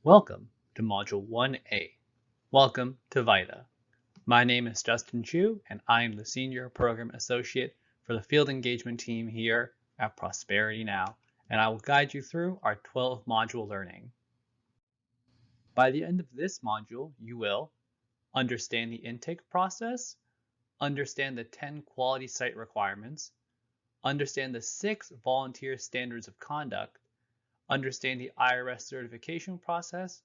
Welcome to Module 1A. Welcome to VITA. My name is Justin Chu, and I am the Senior Program Associate for the Field Engagement Team here at Prosperity Now, and I will guide you through our 12-module learning. By the end of this module, you will understand the intake process, understand the 10 quality site requirements, understand the 6 volunteer standards of conduct, understand the IRS certification process,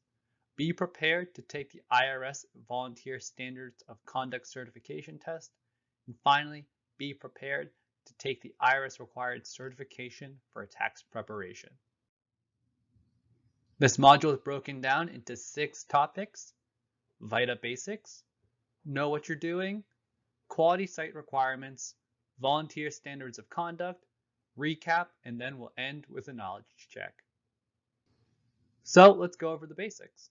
be prepared to take the IRS Volunteer Standards of Conduct Certification Test, and finally, be prepared to take the IRS required certification for tax preparation. This module is broken down into 6 topics: VITA Basics, Know What You're Doing, Quality Site Requirements, Volunteer Standards of Conduct, Recap, and then we'll end with a knowledge check. So let's go over the basics.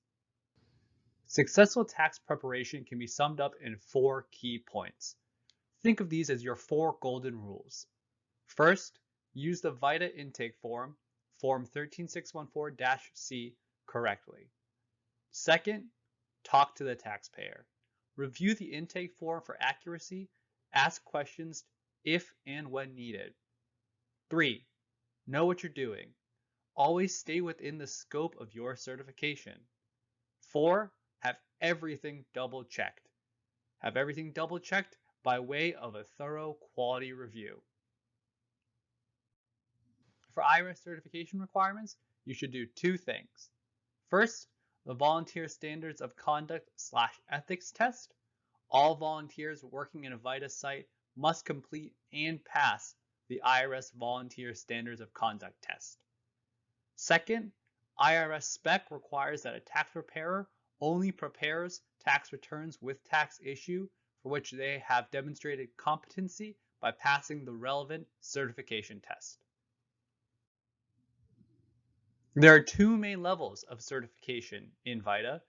Successful tax preparation can be summed up in 4 key points. Think of these as your 4 golden rules. First, use the VITA intake form, Form 13614-C, correctly. Second, talk to the taxpayer. Review the intake form for accuracy. Ask questions if and when needed. 3, know what you're doing. Always stay within the scope of your certification. 4, have everything double checked. Have everything double checked by way of a thorough quality review. For IRS certification requirements, you should do 2 things. First, the Volunteer Standards of Conduct/Ethics test. All volunteers working in a VITA site must complete and pass the IRS Volunteer Standards of Conduct test. Second, IRS spec requires that a tax preparer only prepares tax returns with tax issue for which they have demonstrated competency by passing the relevant certification test. There are 2 main levels of certification in VITA,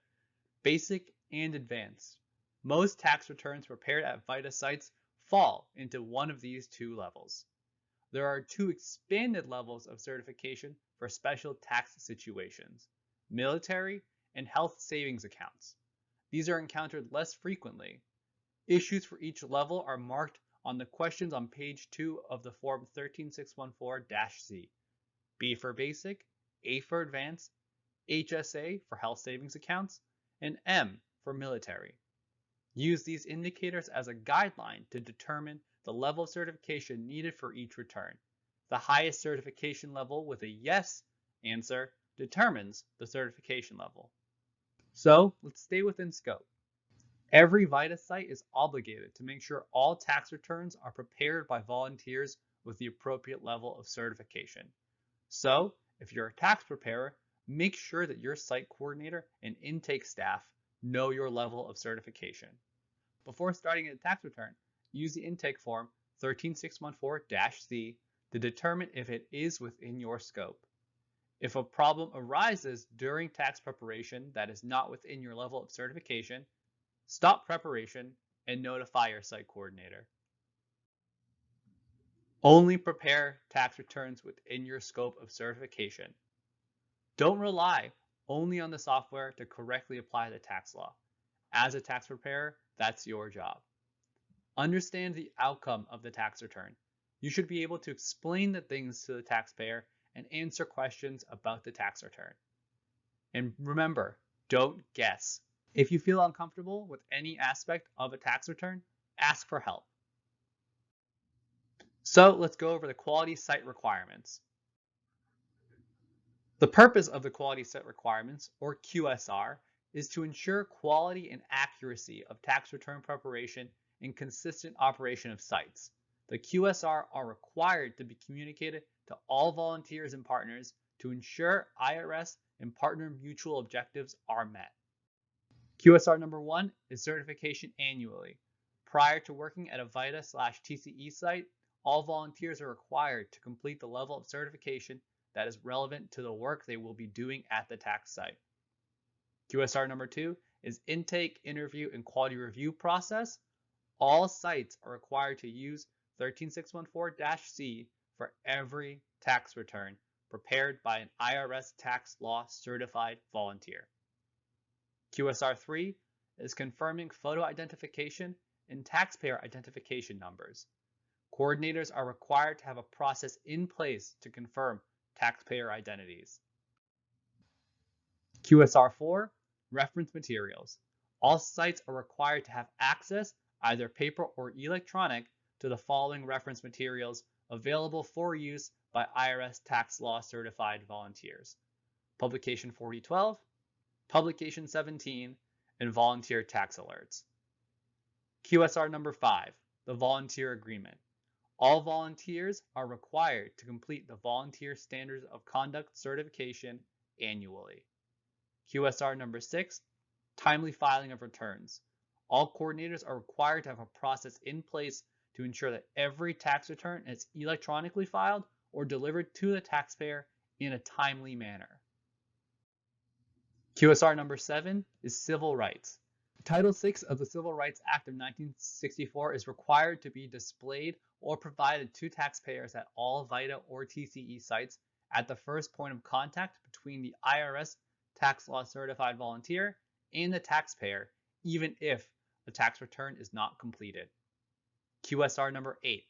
basic and advanced. Most tax returns prepared at VITA sites fall into one of these 2 levels. There are 2 expanded levels of certification for special tax situations: military and health savings accounts. These are encountered less frequently. Issues for each level are marked on the questions on page 2 of the Form 13614-C. B for basic, A for advanced, HSA for health savings accounts, and M for military. Use these indicators as a guideline to determine the level of certification needed for each return. The highest certification level with a yes answer determines the certification level. So let's stay within scope. Every VITA site is obligated to make sure all tax returns are prepared by volunteers with the appropriate level of certification. So if you're a tax preparer, make sure that your site coordinator and intake staff know your level of certification. Before starting a tax return, use the intake form 13614-C to determine if it is within your scope. If a problem arises during tax preparation that is not within your level of certification, stop preparation and notify your site coordinator. Only prepare tax returns within your scope of certification. Don't rely only on the software to correctly apply the tax law. As a tax preparer, that's your job. Understand the outcome of the tax return. You should be able to explain the things to the taxpayer and answer questions about the tax return. And remember, don't guess. If you feel uncomfortable with any aspect of a tax return, ask for help. So let's go over the quality site requirements. The purpose of the quality site requirements, or QSR, is to ensure quality and accuracy of tax return preparation and consistent operation of sites. The QSR are required to be communicated to all volunteers and partners to ensure IRS and partner mutual objectives are met. QSR number 1 is certification annually. Prior to working at a VITA/TCE site, all volunteers are required to complete the level of certification that is relevant to the work they will be doing at the tax site. QSR number 2 is intake, interview, and quality review process. All sites are required to use 13614-C for every tax return prepared by an IRS tax law certified volunteer. QSR 3 is confirming photo identification and taxpayer identification numbers. Coordinators are required to have a process in place to confirm taxpayer identities. QSR 4, reference materials. All sites are required to have access, either paper or electronic, to the following reference materials available for use by IRS tax law certified volunteers: Publication 4012, Publication 17, and Volunteer Tax Alerts. QSR number 5, the Volunteer Agreement. All volunteers are required to complete the Volunteer Standards of Conduct certification annually. QSR number 6, timely filing of returns. All coordinators are required to have a process in place to ensure that every tax return is electronically filed or delivered to the taxpayer in a timely manner. QSR number 7 is civil rights. Title VI of the Civil Rights Act of 1964 is required to be displayed or provided to taxpayers at all VITA or TCE sites at the first point of contact between the IRS tax law certified volunteer and the taxpayer, even if the tax return is not completed. QSR number 8,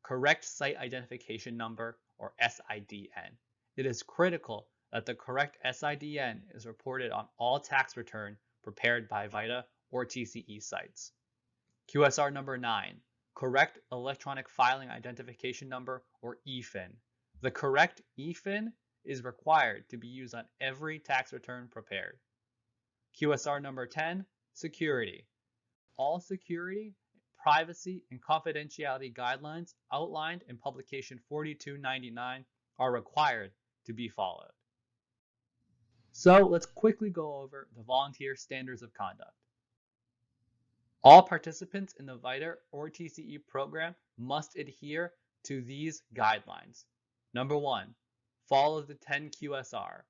correct site identification number, or SIDN. It is critical that the correct SIDN is reported on all tax return prepared by VITA or TCE sites. QSR number 9, correct electronic filing identification number, or EFIN. The correct EFIN is required to be used on every tax return prepared. QSR number 10, security. All security, privacy, and confidentiality guidelines outlined in Publication 4299 are required to be followed. So let's quickly go over the Volunteer Standards of Conduct. All participants in the VITA or TCE program must adhere to these guidelines. Number 1, follow the 10 QSR.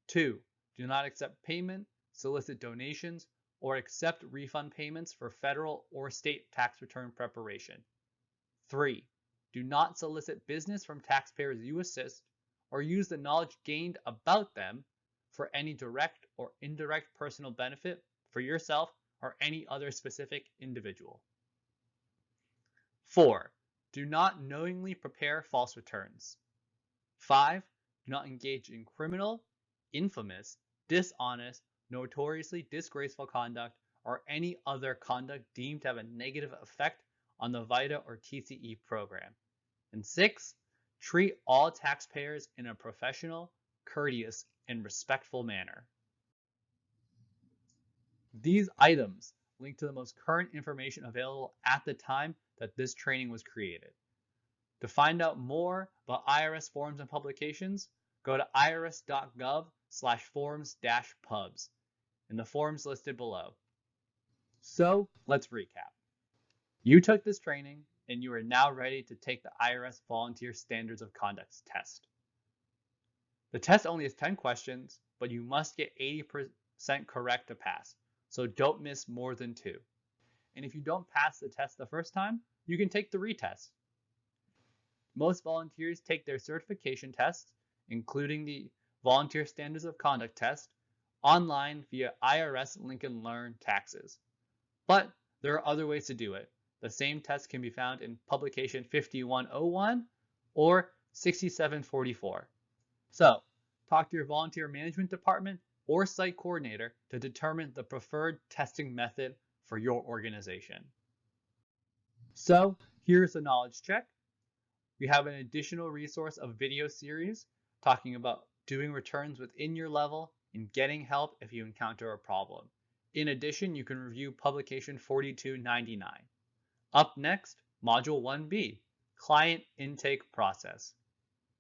2, do not accept payment, solicit donations, or accept refund payments for federal or state tax return preparation. 3, do not solicit business from taxpayers you assist or use the knowledge gained about them for any direct or indirect personal benefit for yourself or any other specific individual. 4, do not knowingly prepare false returns. 5, do not engage in criminal, infamous, dishonest, notoriously disgraceful conduct, or any other conduct deemed to have a negative effect on the VITA or TCE program. And 6, treat all taxpayers in a professional, courteous, and respectful manner. These items link to the most current information available at the time that this training was created. To find out more about IRS forms and publications, go to irs.gov/forms-pubs in the forms listed below. So let's recap. You took this training and you are now ready to take the IRS Volunteer Standards of Conduct test. The test only has 10 questions, but you must get 80% correct to pass, so don't miss more than 2. And if you don't pass the test the first time, you can take the retest. Most volunteers take their certification tests, including the Volunteer Standards of Conduct test, online via IRS Lincoln Learn Taxes. But there are other ways to do it. The same test can be found in Publication 5101 or 6744. So, talk to your volunteer management department or site coordinator to determine the preferred testing method for your organization. So, here's a knowledge check. We have an additional resource of video series talking about doing returns within your level and getting help if you encounter a problem. In addition, you can review Publication 4299. Up next, Module 1B, Client Intake Process.